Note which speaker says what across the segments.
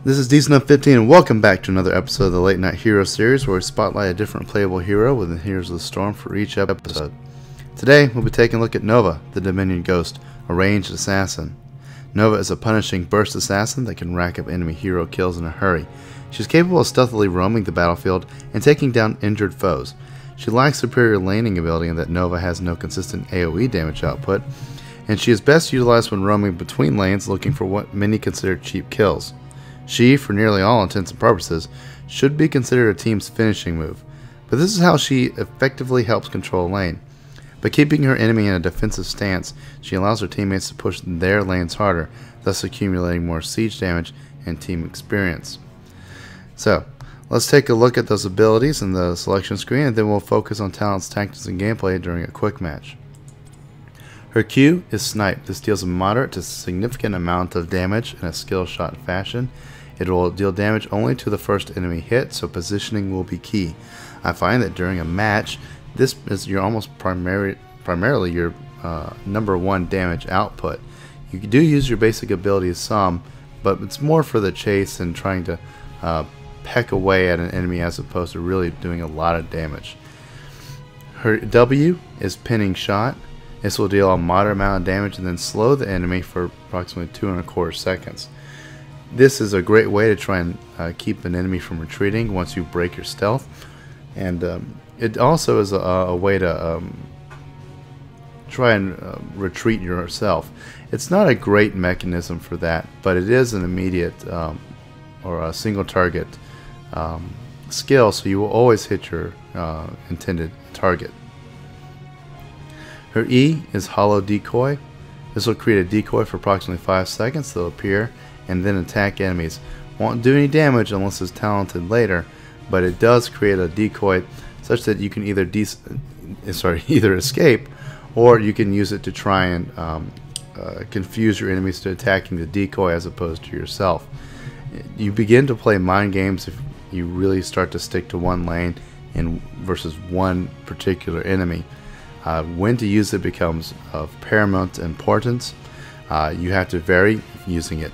Speaker 1: This is Decent15 and welcome back to another episode of the Late Night Hero series where we spotlight a different playable hero within Heroes of the Storm for each episode. Today we'll be taking a look at Nova, the Dominion Ghost, a ranged assassin. Nova is a punishing burst assassin that can rack up enemy hero kills in a hurry. She's capable of stealthily roaming the battlefield and taking down injured foes. She lacks superior laning ability in that Nova has no consistent AoE damage output, and she is best utilized when roaming between lanes looking for what many consider cheap kills. She, for nearly all intents and purposes, should be considered a team's finishing move, but this is how she effectively helps control a lane. By keeping her enemy in a defensive stance, she allows her teammates to push their lanes harder, thus accumulating more siege damage and team experience. So, let's take a look at those abilities in the selection screen, and then we'll focus on talents, tactics, and gameplay during a quick match. Her Q is Snipe. This deals a moderate to significant amount of damage in a skill shot fashion. It will deal damage only to the first enemy hit, so positioning will be key. I find that during a match, this is your almost primarily your number one damage output. You do use your basic abilities some, but it's more for the chase and trying to peck away at an enemy as opposed to really doing a lot of damage. Her W is Pinning Shot. This will deal a moderate amount of damage and then slow the enemy for approximately 2¼ seconds. This is a great way to try and keep an enemy from retreating once you break your stealth, and it also is a way to try and retreat yourself. It's not a great mechanism for that, but it is an immediate or a single target skill, so you will always hit your intended target. Her E is Hollow Decoy. This will create a decoy for approximately 5 seconds. They'll appear and then attack enemies. Won't do any damage unless it's talented later, but it does create a decoy such that you can either escape, or you can use it to try and confuse your enemies to attacking the decoy as opposed to yourself. You begin to play mind games if you really start to stick to one lane and versus one particular enemy. When to use it becomes of paramount importance. You have to vary using it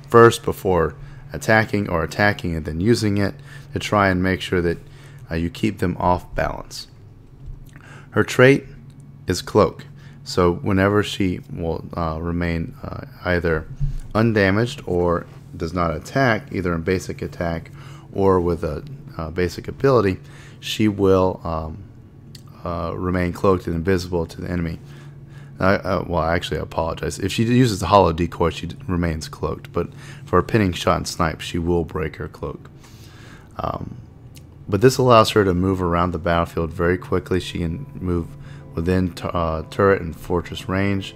Speaker 1: first before attacking, or attacking and then using it to try and make sure that you keep them off balance. Her trait is Cloak, so whenever she will remain either undamaged or does not attack, either in basic attack or with a basic ability, she will remain cloaked and invisible to the enemy. Well, actually, I apologize. If she uses the Hollow Decoy, she remains cloaked, but for a Pinning Shot and Snipe, she will break her cloak. But this allows her to move around the battlefield very quickly. She can move within turret and fortress range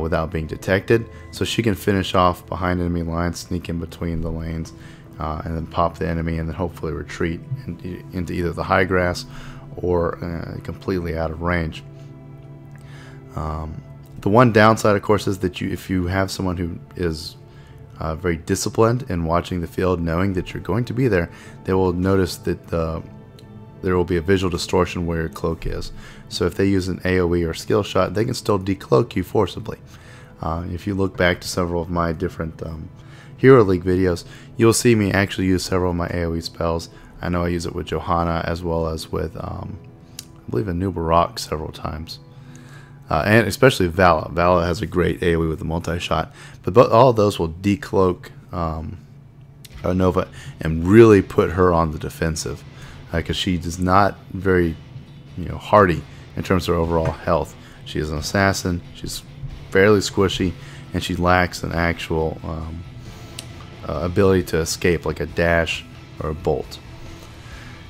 Speaker 1: without being detected, so she can finish off behind enemy lines, sneak in between the lanes, and then pop the enemy, and then hopefully retreat into either the high grass or completely out of range. The one downside, of course, is that if you have someone who is very disciplined in watching the field, knowing that you're going to be there, they will notice that there will be a visual distortion where your cloak is. So if they use an AoE or skill shot, they can still decloak you forcibly. If you look back to several of my different Hero League videos, you'll see me actually use several of my AoE spells. I know I use it with Johanna as well as with, I believe, Anubarak several times. And especially Vala. Vala has a great AoE with the multi-shot. But all of those will decloak Nova and really put her on the defensive, because she is not very hardy in terms of her overall health. She is an assassin. She's fairly squishy, and she lacks an actual ability to escape, like a dash or a bolt.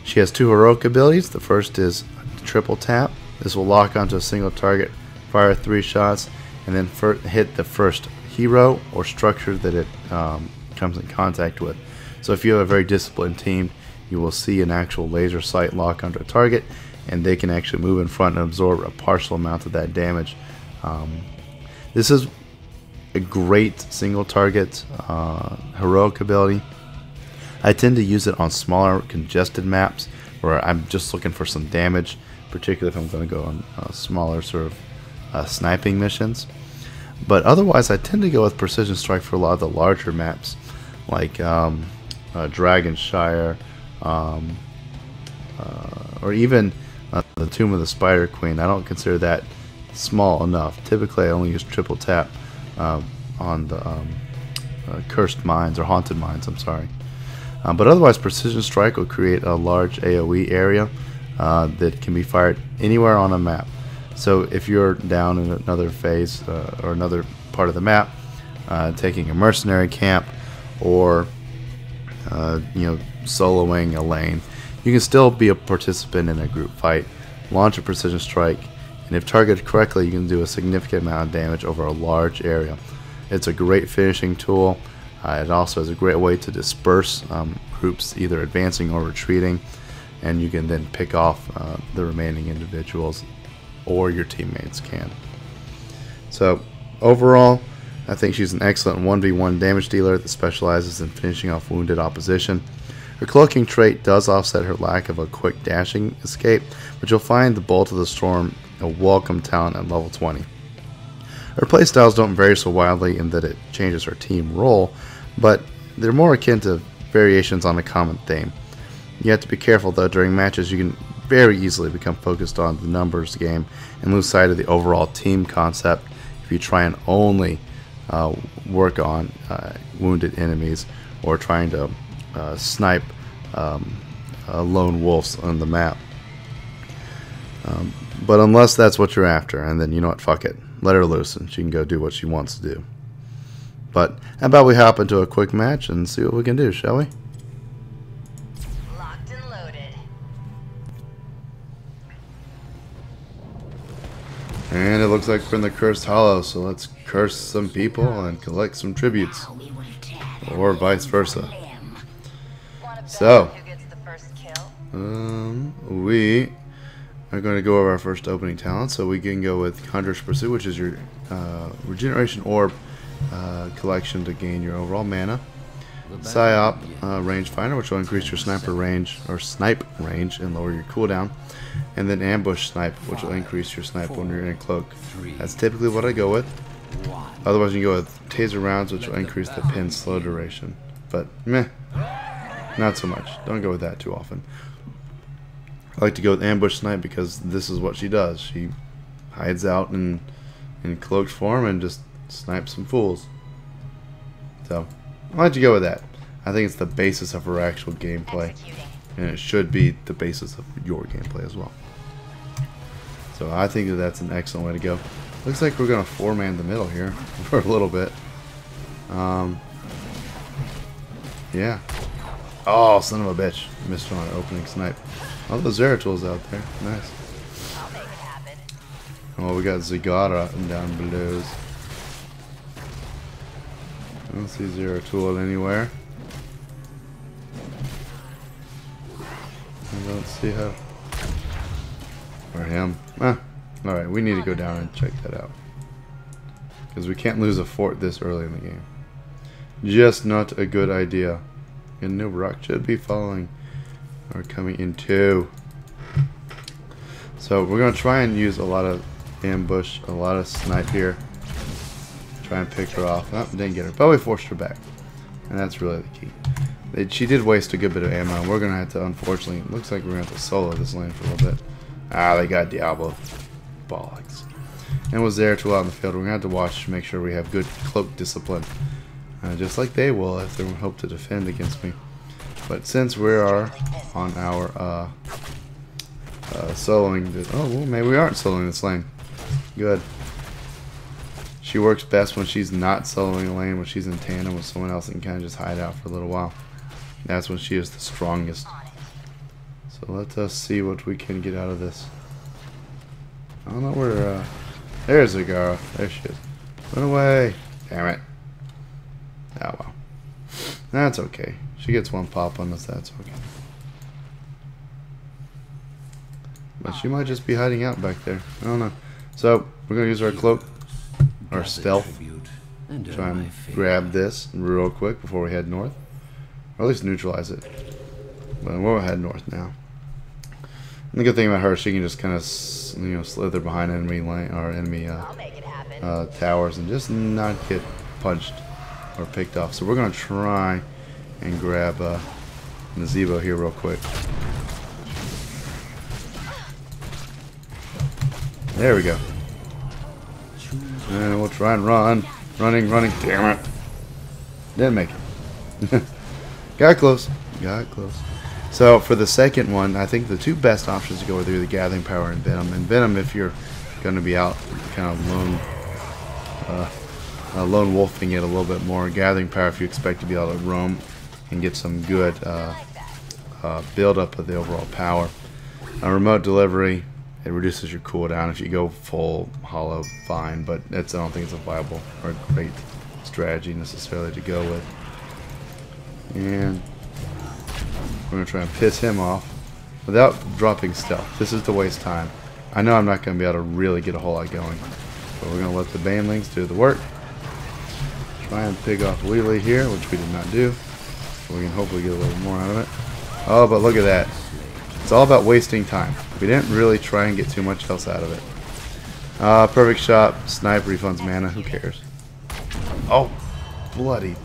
Speaker 1: She has 2 heroic abilities. The first is Triple Tap. This will lock onto a single target, fire 3 shots, and then hit the first hero or structure that it comes in contact with. So if you have a very disciplined team, you will see an actual laser sight lock onto a target, and they can actually move in front and absorb a partial amount of that damage. This is a great single target heroic ability. I tend to use it on smaller congested maps where I'm just looking for some damage, particularly if I'm going to go on smaller sort of sniping missions. But otherwise, I tend to go with Precision Strike for a lot of the larger maps, like Dragonshire, or even the Tomb of the Spider Queen. I don't consider that small enough. Typically, I only use triple tap on the Cursed Mines, or Haunted Mines, I'm sorry. But otherwise, Precision Strike will create a large AoE area that can be fired anywhere on a map. So if you're down in another phase or another part of the map, taking a mercenary camp, or soloing a lane, you can still be a participant in a group fight, launch a Precision Strike, and if targeted correctly, you can do a significant amount of damage over a large area. It's a great finishing tool. It also is a great way to disperse groups either advancing or retreating, and you can then pick off the remaining individuals, or your teammates can. So overall, I think she's an excellent 1v1 damage dealer that specializes in finishing off wounded opposition. Her cloaking trait does offset her lack of a quick dashing escape, but you'll find the Bolt of the Storm a welcome talent at level 20. Her playstyles don't vary so wildly in that it changes her team role, but they're more akin to variations on a common theme. You have to be careful though. During matches, you can very easily become focused on the numbers game and lose sight of the overall team concept if you try and only work on wounded enemies, or trying to snipe lone wolves on the map. But unless that's what you're after, and then you know what, fuck it, let her loose and she can go do what she wants to do. But how about we hop into a quick match and see what we can do, shall we?
Speaker 2: Locked and loaded.
Speaker 1: And it looks like we're in the Cursed Hollow, so let's curse some people and collect some tributes, or vice versa. So we are going to go over our first opening talent. So we can go with Hunter's Pursuit, which is your regeneration orb collection to gain your overall mana. Psyop, Rangefinder, which will increase your sniper range, or snipe range, and lower your cooldown. And then Ambush Snipe, which will increase your snipe when you're in a cloak. That's typically what I go with. Otherwise, you can go with Taser Rounds, which will increase the pin slow duration. But meh, not so much. Don't go with that too often. I like to go with Ambush Snipe because this is what she does. She hides out in cloaked form and just snipes some fools. So I like to go with that. I think it's the basis of her actual gameplay, and it should be the basis of your gameplay as well. So I think that that's an excellent way to go. Looks like we're gonna four-man the middle here for a little bit. Yeah. Oh, son of a bitch! Missed on an opening snipe. Oh, those Zeratools out there. Nice.
Speaker 2: I'll make it happen.
Speaker 1: Oh, we got Zagara down below. I don't see Zeratool anywhere. I don't see her. Or him. Alright, we need to go down and check that out. Because we can't lose a fort this early in the game. Just not a good idea. And no rock should be following, or coming in too. So we're going to try and use a lot of ambush, a lot of snipe here. Try and pick her off. Oh, didn't get her, but we forced her back. And that's really the key. She did waste a good bit of ammo, and we're going to have to, unfortunately, looks like we're going to have to solo this lane for a little bit. Ah, they got Diablo. Bollocks. And with Zeratul out in the field, we're going to have to watch to make sure we have good cloak discipline. Just like they will if they hope to defend against me. But since we are on our soloing this, oh, well, maybe we aren't soloing this lane. Good. She works best when she's not soloing a lane, when she's in tandem with someone else and can kind of just hide out for a little while. That's when she is the strongest. So let us see what we can get out of this. I don't know where, there's Zagara. There she is. Run away. Damn it. Oh well. That's okay. She gets one pop on us, that's okay. But she might just be hiding out back there. I don't know. So, we're going to use our cloak, our stealth. Try and grab this real quick before we head north. Or at least neutralize it. But we'll head north now. And the good thing about her, she can just kind of, slither behind enemy lane, or enemy towers and just not get punched or picked off. So we're going to try and grab Nazebo here real quick. There we go. And we'll try and run. Running. Damn it. Didn't make it. Got close. So for the second one, I think the two best options to go with are the Gathering Power and Venom. And Venom, if you're going to be out kind of lone wolfing it a little bit more. Gathering Power if you expect to be able to roam and get some good build up of the overall power. Remote Delivery, it reduces your cooldown. If you go full hollow, fine, but I don't think it's a viable or a great strategy necessarily to go with. And we're going to try and piss him off without dropping stealth. This is to waste time. I know I'm not going to be able to really get a whole lot going, but we're going to let the Banelings do the work. Try and pig off Lily here, which we did not do. So we can hopefully get a little more out of it. Oh, but look at that. It's all about wasting time. We didn't really try and get too much else out of it. Perfect shot. Snipe refunds mana. Who cares? Oh, bloody.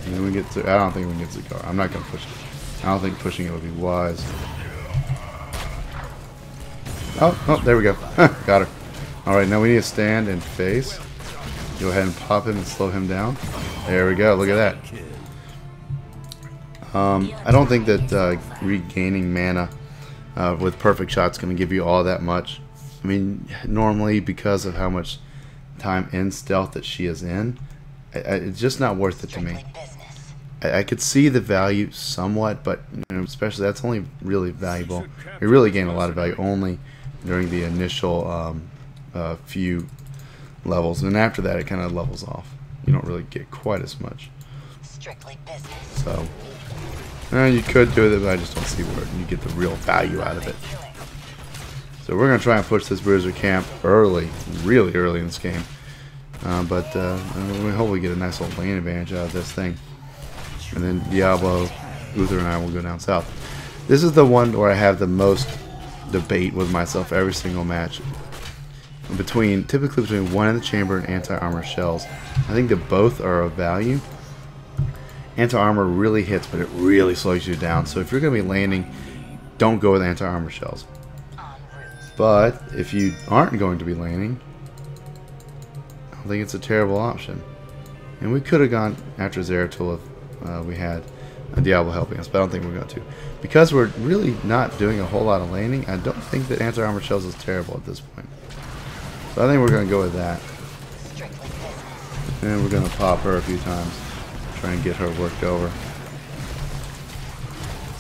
Speaker 1: And we get to, I don't think we can get Zakar. I'm not going to push it. I don't think pushing it would be wise. Oh, there we go. Got her. Alright, now we need to stand and face. Go ahead and pop him and slow him down. There we go. Look at that. I don't think that regaining mana with perfect shot's going to give you all that much. I mean, normally because of how much time in stealth that she is in, it's just not worth it to me. I could see the value somewhat, but especially that's only really valuable. You really gain a lot of value only during the initial few levels, and after that it kind of levels off. You don't really get quite as much.
Speaker 2: Strictly business.
Speaker 1: So you could do it, but I just don't see where you get the real value out of it. So we're going to try and push this Bruiser camp early, really early in this game. But we hope we get a nice little lane advantage out of this thing. And then Diablo, Uther, and I will go down south. This is the one where I have the most debate with myself every single match. Typically between One in the Chamber and Anti-Armor Shells. I think that both are of value. Anti-Armor really hits, but it really slows you down. So if you're going to be landing, don't go with Anti-Armor Shells. But if you aren't going to be landing, I don't think it's a terrible option. And we could have gone after Zeratul if we had a Diablo helping us, but I don't think we're going to. Because we're really not doing a whole lot of landing, I don't think that Anti-Armor Shells is terrible at this point. So I think we're going to go with that. And we're going to pop her a few times. Try and get her worked over.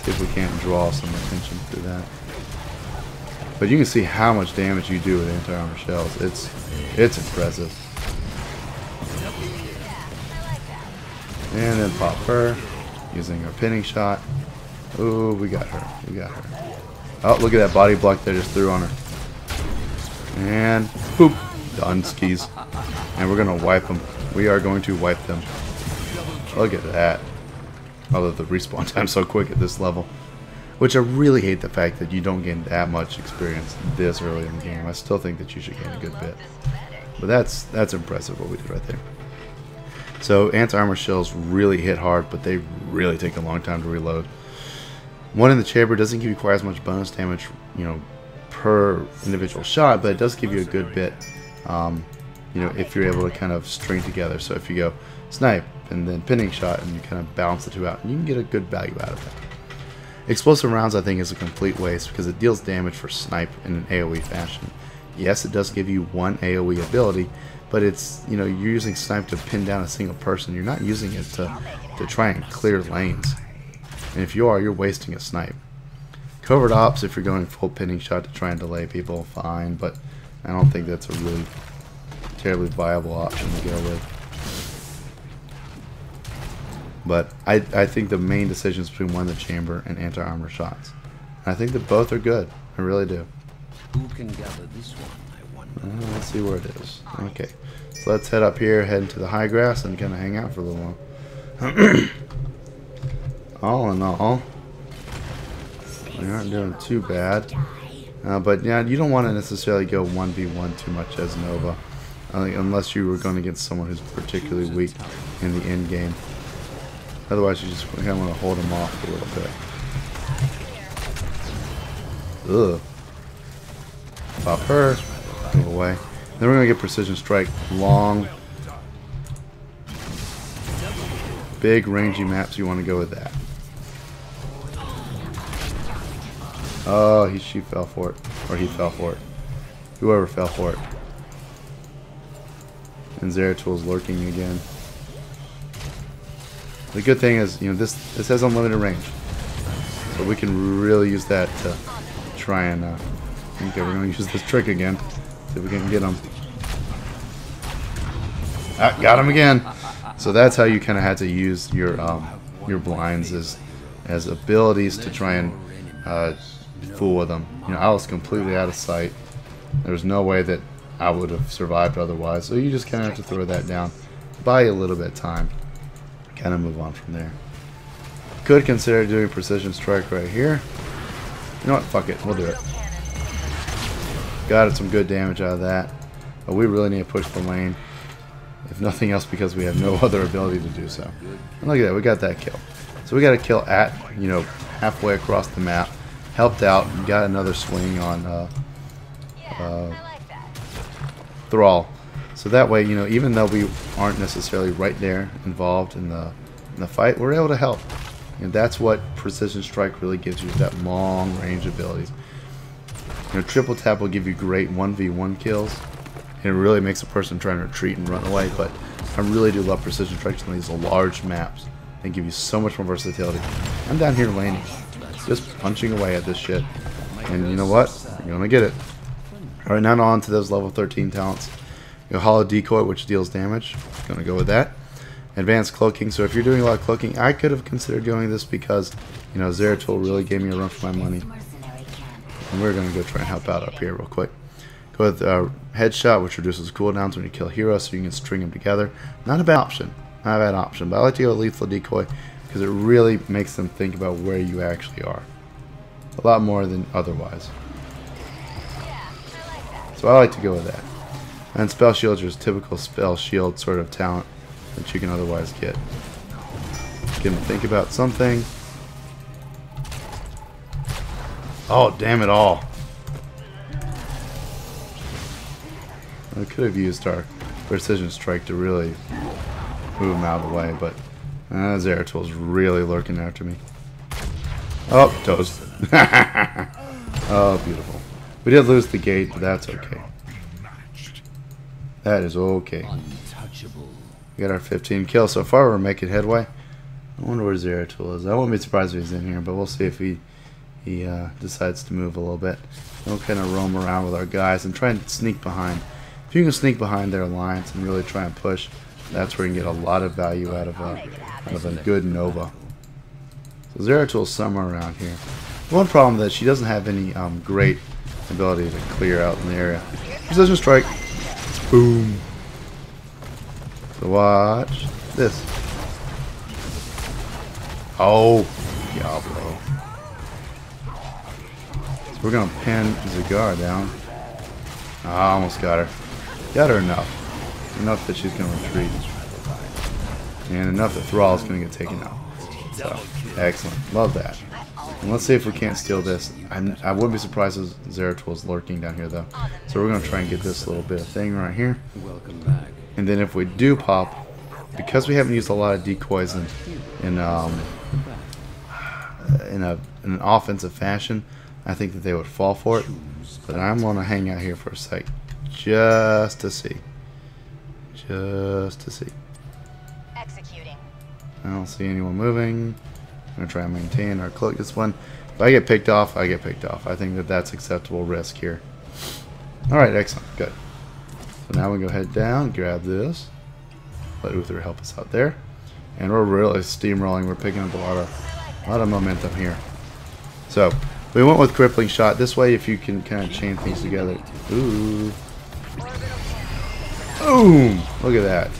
Speaker 1: See if we can't draw some attention through that. But you can see how much damage you do with Anti-Armor Shells. It's impressive. And then pop her, using our pinning shot. Ooh, we got her. Oh, look at that body block they just threw on her. And boop, done skis. And we're gonna wipe them. We are going to wipe them. Look at that. Although the respawn time's so quick at this level. Which I really hate the fact that you don't gain that much experience this early in the game. I still think that you should gain a good bit. But that's impressive what we did right there. So Anti-Armor Shells really hit hard, but they really take a long time to reload. One in the Chamber doesn't give you quite as much bonus damage, per individual shot, but it does give you a good bit, if you're able to kind of string together. So if you go snipe and then pinning shot and you kind of balance the two out, you can get a good value out of that. Explosive rounds I think is a complete waste because it deals damage for snipe in an AoE fashion. Yes, it does give you one AoE ability, but it's, you're using snipe to pin down a single person. You're not using it to try and clear lanes. And if you are, you're wasting a snipe. Covert ops, if you're going full pinning shot to try and delay people, fine, but I don't think that's a really terribly viable option to go with. But I think the main decisions between One in the Chamber and Anti-Armor Shots. And I think that both are good. I really do.
Speaker 3: Who can gather this one, I wonder?
Speaker 1: Let's see where it is. Okay. So let's head up here, head into the high grass, and kind of hang out for a little while. All in all, we aren't doing too bad. But yeah, you don't want to necessarily go 1v1 too much as Nova, unless you were going against someone who's particularly weak in the end game. Otherwise, you just kind of want to hold them off a little bit. Ugh. Pop her. Move away. Then we're going to get Precision Strike. Long, big, rangy maps. You want to go with that. Oh, she fell for it. Or he fell for it. Whoever fell for it. And Zeratul lurking again. The good thing is, you know, this has unlimited range. So we can really use that to try and... okay, we're going to use this trick again. See if we can get him. Ah, got him again! So that's how you kind of had to use your blinds as abilities to try and fool with them. You know, I was completely out of sight. There was no way that I would have survived otherwise. So you just kind of have to throw that down. Buy a little bit of time. Kind of move on from there. Could consider doing Precision Strike right here. You know what? Fuck it. We'll do it. Got some good damage out of that. But we really need to push the lane. If nothing else, because we have no other ability to do so. And look at that. We got that kill. So we got a kill at, you know, halfway across the map. Helped out and got another swing on Thrall. So that way, you know, even though we aren't necessarily right there involved in the fight, we're able to help. And that's what Precision Strike really gives you, that long range abilities. You know, triple tap will give you great 1v1 kills. And it really makes a person try and retreat and run away. But I really do love Precision Strikes on these large maps. They give you so much more versatility. I'm down here laning, just punching away at this shit. And you know what? You're gonna get it. Alright, now on to those level 13 talents. You know, Hollow Decoy, which deals damage. Gonna go with that. Advanced Cloaking. So if you're doing a lot of cloaking, I could have considered going this because, you know, Zeratul really gave me a run for my money. And we're gonna go try and help out up here real quick. Go with Headshot, which reduces cooldowns when you kill heroes, so you can string them together. Not a bad option. Not a bad option. But I like to go with Lethal Decoy because it really makes them think about where you actually are. A lot more than otherwise. So I like to go with that. And Spell Shield's your typical Spell Shield sort of talent that you can otherwise get. Get them to think about something. Oh, damn it all. I could have used our Precision Strike to really move him out of the way, but Zeratul's really lurking after me. Oh, toast. Oh, beautiful. We did lose the gate, but that's okay. That is okay. We got our 15 kills. So far, we're making headway. I wonder where Zeratul is. I won't be surprised if he's in here, but we'll see if he decides to move a little bit. We'll kind of roam around with our guys and try and sneak behind. If you can sneak behind their alliance and really try and push, that's where you can get a lot of value out of a good Nova. So Zeratul's somewhere around here. One problem is that she doesn't have any great ability to clear out in the area. Precision Strike. Boom. So watch this. Oh, Diablo. So we're gonna pin Zagar down. I almost got her. Got her enough. Enough that she's gonna retreat. And enough that Thrall's gonna get taken out. So, excellent. Love that. And let's see if we can't steal this. I wouldn't be surprised if Zeratul's lurking down here, though. So we're going to try and get this little bit of thing right here. And then if we do pop, because we haven't used a lot of decoys in an offensive fashion, I think that they would fall for it. But I'm going to hang out here for a sec, just to see. Just to see.
Speaker 2: Executing.
Speaker 1: I don't see anyone moving. I'm going to try and maintain our cloak. This one, if I get picked off, I get picked off. I think that that's acceptable risk here. Alright, excellent. Good. So now we go head down, grab this. Let Uther help us out there. And we're really steamrolling. We're picking up a lot of momentum here. So, we went with Crippling Shot. This way, if you can kind of chain things together. Ooh. Boom! Look at that.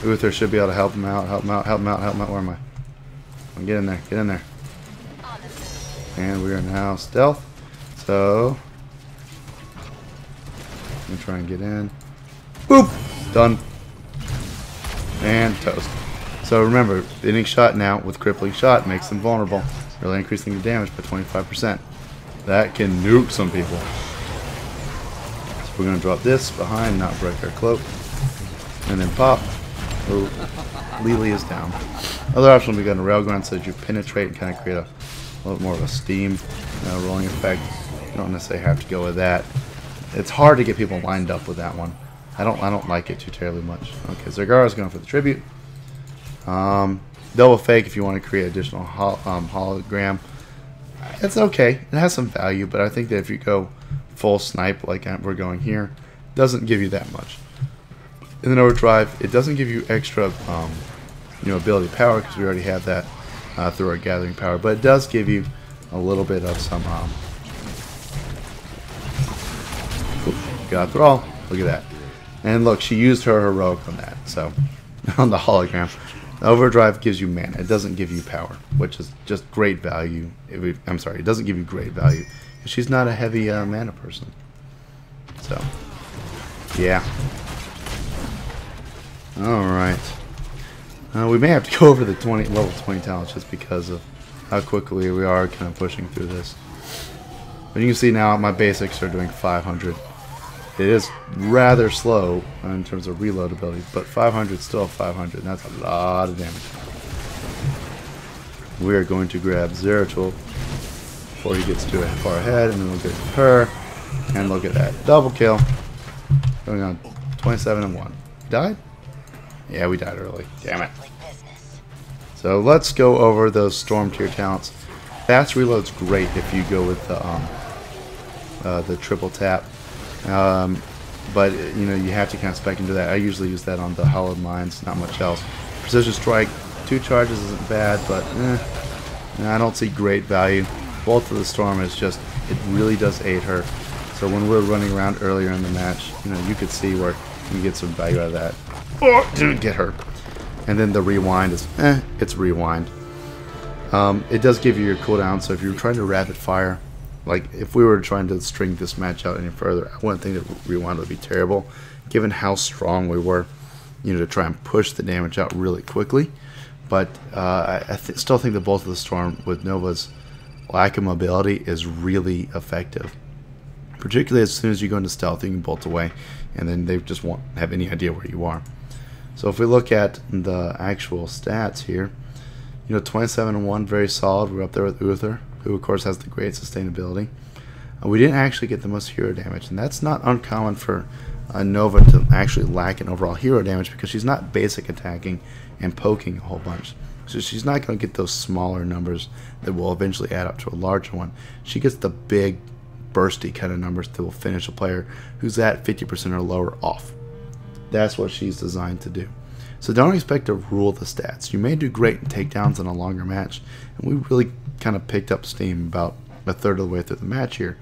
Speaker 1: Uther should be able to help him out, help him out, help him out, help him out. Where am I? Get in there, get in there. And we are now stealth. So, I'm going to try and get in. Boop! Done. And toast. So remember, hitting shot now with crippling shot makes them vulnerable, really increasing the damage by 25%. That can nuke some people. So we're going to drop this behind, not break our cloak. And then pop. Oh, Lily is down. Other option, we got a railgun so that you penetrate and kind of create a little more of a steam rolling effect. You don't necessarily have to go with that. It's hard to get people lined up with that one. I don't like it too terribly much. Okay, Zergara's going for the tribute. Double fake if you want to create additional hologram. It's okay. It has some value, but I think that if you go full snipe like we're going here, it doesn't give you that much. In the overdrive, it doesn't give you extra, ability power because we already have that through our gathering power, but it does give you a little bit of some. Got thrall. Look at that. And look, she used her heroic on that. So on the hologram, overdrive gives you mana. It doesn't give you power, which is just great value. I'm sorry, it doesn't give you great value. She's not a heavy mana person. So yeah. Alright. We may have to go over the level 20 talents just because of how quickly we are kind of pushing through this. But you can see now my basics are doing 500. It is rather slow in terms of reload ability, but 500 is still 500, and that's a lot of damage. We are going to grab Zeratul before he gets too far ahead, and then we'll get to her. And look at that. Double kill. Going on 27 and 1. Died? Yeah, we died early. Damn it. So let's go over those storm tier talents. Fast reload's great if you go with the triple tap. But you have to kind of spec into that. I usually use that on the hollowed mines, not much else. Precision strike, 2 charges isn't bad, but I don't see great value. Bolt of the Storm is just, it really does aid her. So when we're running around earlier in the match, you could see where you get some value out of that. Oh, didn't get her. And then the rewind is, it's rewind. It does give you your cooldown, so if you're trying to rapid fire, like if we were trying to string this match out any further, I wouldn't think that rewind would be terrible, given how strong we were, to try and push the damage out really quickly. But I still think the Bolt of the Storm with Nova's lack of mobility is really effective. Particularly as soon as you go into stealth, you can bolt away, and then they just won't have any idea where you are. So if we look at the actual stats here, 27 and 1, very solid. We're up there with Uther, who of course has the great sustainability. We didn't actually get the most hero damage, and that's not uncommon for Nova to actually lack in overall hero damage because she's not basic attacking and poking a whole bunch. So she's not going to get those smaller numbers that will eventually add up to a larger one. She gets the big, bursty kind of numbers that will finish a player who's at 50% or lower off. That's what she's designed to do. So don't expect to rule the stats. You may do great in takedowns in a longer match, and we really kind of picked up steam about a third of the way through the match here.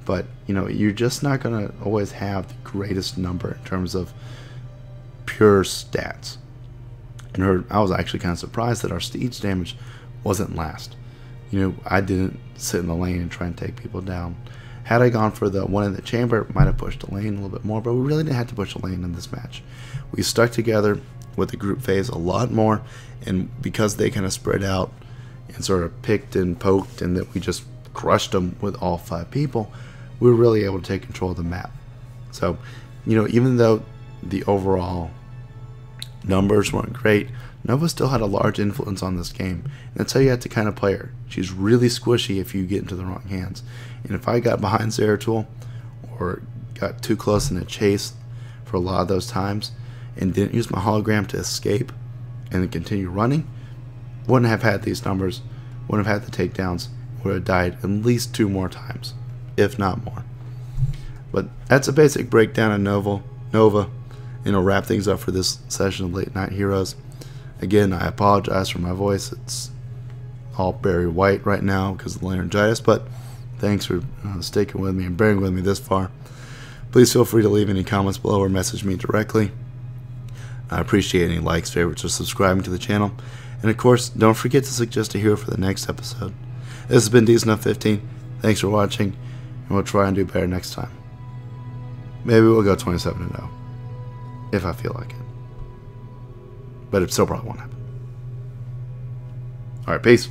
Speaker 1: But you're just not going to always have the greatest number in terms of pure stats. And I was actually kind of surprised that our siege damage wasn't last. I didn't sit in the lane and try and take people down. Had I gone for the one in the chamber, it might have pushed the lane a little bit more, but we really didn't have to push the lane in this match. We stuck together with the group phase a lot more, and because they kind of spread out and sort of picked and poked, and that we just crushed them with all 5 people, we were really able to take control of the map. So, even though the overall numbers weren't great, Nova still had a large influence on this game, and that's how you have to kind of play her. She's really squishy if you get into the wrong hands, and if I got behind Zeratul or got too close in a chase for a lot of those times and didn't use my hologram to escape and then continue running, wouldn't have had these numbers, wouldn't have had the takedowns, would have died at least 2 more times, if not more. But that's a basic breakdown of Nova. And I'll wrap things up for this session of Late Night Heroes. Again, I apologize for my voice. It's all very white right now because of the laryngitis, but thanks for sticking with me and bearing with me this far. Please feel free to leave any comments below or message me directly. I appreciate any likes, favorites, or subscribing to the channel. And of course, don't forget to suggest a hero for the next episode. This has been DSnuff15. Thanks for watching, and we'll try and do better next time. Maybe we'll go 27-0, if I feel like it. But it still probably won't happen. Alright, peace.